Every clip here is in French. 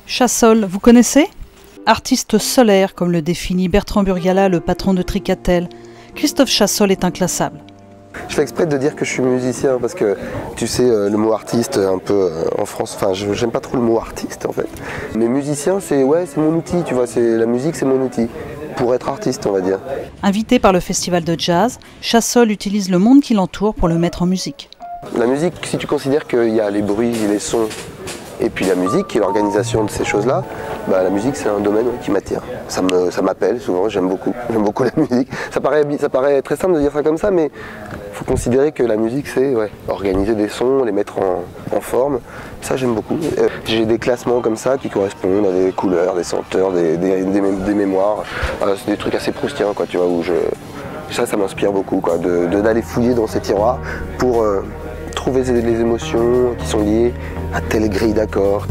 Chassol, vous connaissez? Artiste solaire, comme le définit Bertrand Burgala, le patron de Tricatel, Christophe Chassol est inclassable. Je fais exprès de dire que je suis musicien parce que, tu sais, le mot artiste, un peu en France, enfin, j'aime pas trop le mot artiste en fait. Mais musicien, c'est mon outil, tu vois, la musique, c'est mon outil pour être artiste, on va dire. Invité par le festival de jazz, Chassol utilise le monde qui l'entoure pour le mettre en musique. La musique, si tu considères qu'il y a les bruits, les sons, et puis la musique et l'organisation de ces choses-là, bah, la musique c'est un domaine qui m'attire. Ça m'appelle souvent, j'aime beaucoup la musique. Ça paraît très simple de dire ça comme ça, mais il faut considérer que la musique c'est organiser des sons, les mettre en forme. Ça j'aime beaucoup. J'ai des classements comme ça qui correspondent à des couleurs, des senteurs, des mémoires. C'est des trucs assez proustiens, quoi, tu vois, où ça m'inspire beaucoup, quoi, d'aller fouiller dans ces tiroirs pour trouver les émotions qui sont liées à telle grille d'accords.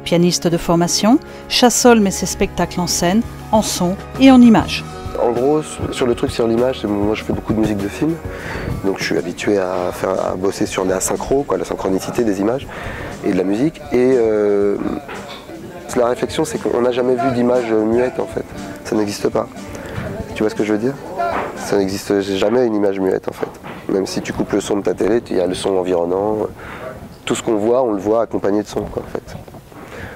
Pianiste de formation, Chassol met ses spectacles en scène, en son et en images. En gros, sur le truc sur l'image, moi je fais beaucoup de musique de film, donc je suis habitué à bosser sur la synchro, la synchronicité des images et de la musique. Et la réflexion, c'est qu'on n'a jamais vu d'image muette en fait. Ça n'existe pas. Tu vois ce que je veux dire? Ça n'existe jamais une image muette en fait. Même si tu coupes le son de ta télé, il y a le son environnant. Tout ce qu'on voit, on le voit accompagné de son, quoi, en fait.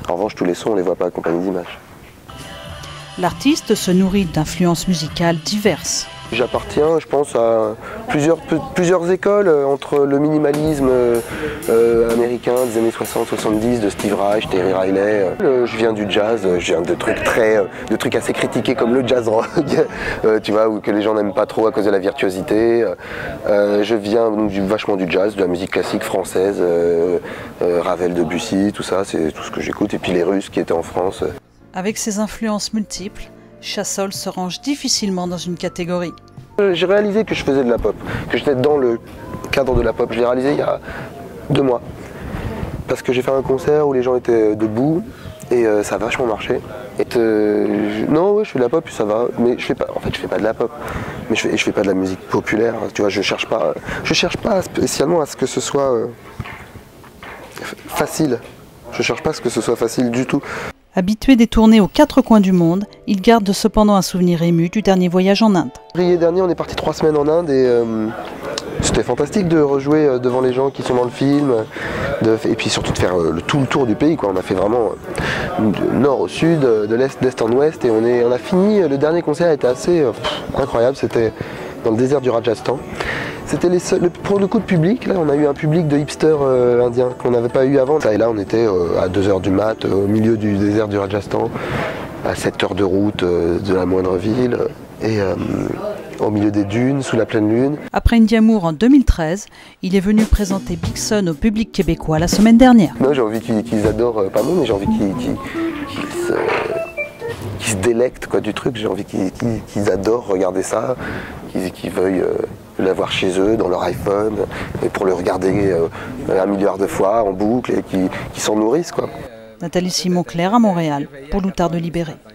En revanche, tous les sons, on ne les voit pas accompagnés d'images. L'artiste se nourrit d'influences musicales diverses. J'appartiens, je pense, à plusieurs écoles, entre le minimalisme américain des années 60-70 de Steve Reich, Terry Riley. Je viens du jazz, je viens de trucs assez critiqués comme le jazz rock, tu vois, ou que les gens n'aiment pas trop à cause de la virtuosité. Je viens donc vachement du jazz, de la musique classique française, Ravel, Debussy, tout ça, c'est tout ce que j'écoute. Et puis les Russes qui étaient en France. Avec ses influences multiples, Chassol se range difficilement dans une catégorie. J'ai réalisé que je faisais de la pop, que j'étais dans le cadre de la pop. Je l'ai réalisé il y a 2 mois. Parce que j'ai fait un concert où les gens étaient debout et ça a vachement marché. Non, ouais, je fais de la pop, ça va, mais je fais pas de la pop. Mais je fais pas de la musique populaire, tu vois, je cherche pas spécialement à ce que ce soit facile. Je cherche pas à ce que ce soit facile du tout. Habitué des tournées aux 4 coins du monde, il garde cependant un souvenir ému du dernier voyage en Inde. En février dernier, on est parti 3 semaines en Inde et c'était fantastique de rejouer devant les gens qui sont dans le film et puis surtout de faire tout le tour du pays, quoi. On a fait vraiment du nord au sud, de l'est, d'est en ouest et on a fini, le dernier concert était assez incroyable, c'était dans le désert du Rajasthan. C'était pour le coup de public, là on a eu un public de hipsters indiens qu'on n'avait pas eu avant. Et là on était à 2 h du mat, au milieu du désert du Rajasthan, à 7 heures de route de la moindre ville, et au milieu des dunes, sous la pleine lune. Après Indiamour en 2013, il est venu présenter Big Sun au public québécois la semaine dernière. Moi j'ai envie qu'ils adorent, pas moi, mais j'ai envie qu'ils se délectent, quoi, du truc. J'ai envie qu'ils adorent regarder ça, qu'ils veuillent l'avoir chez eux, dans leur iPhone, et pour le regarder 1 milliard de fois en boucle, et qui s'en nourrissent, quoi. Nathalie Simon-Claire à Montréal, pour l'Outard de Libéré.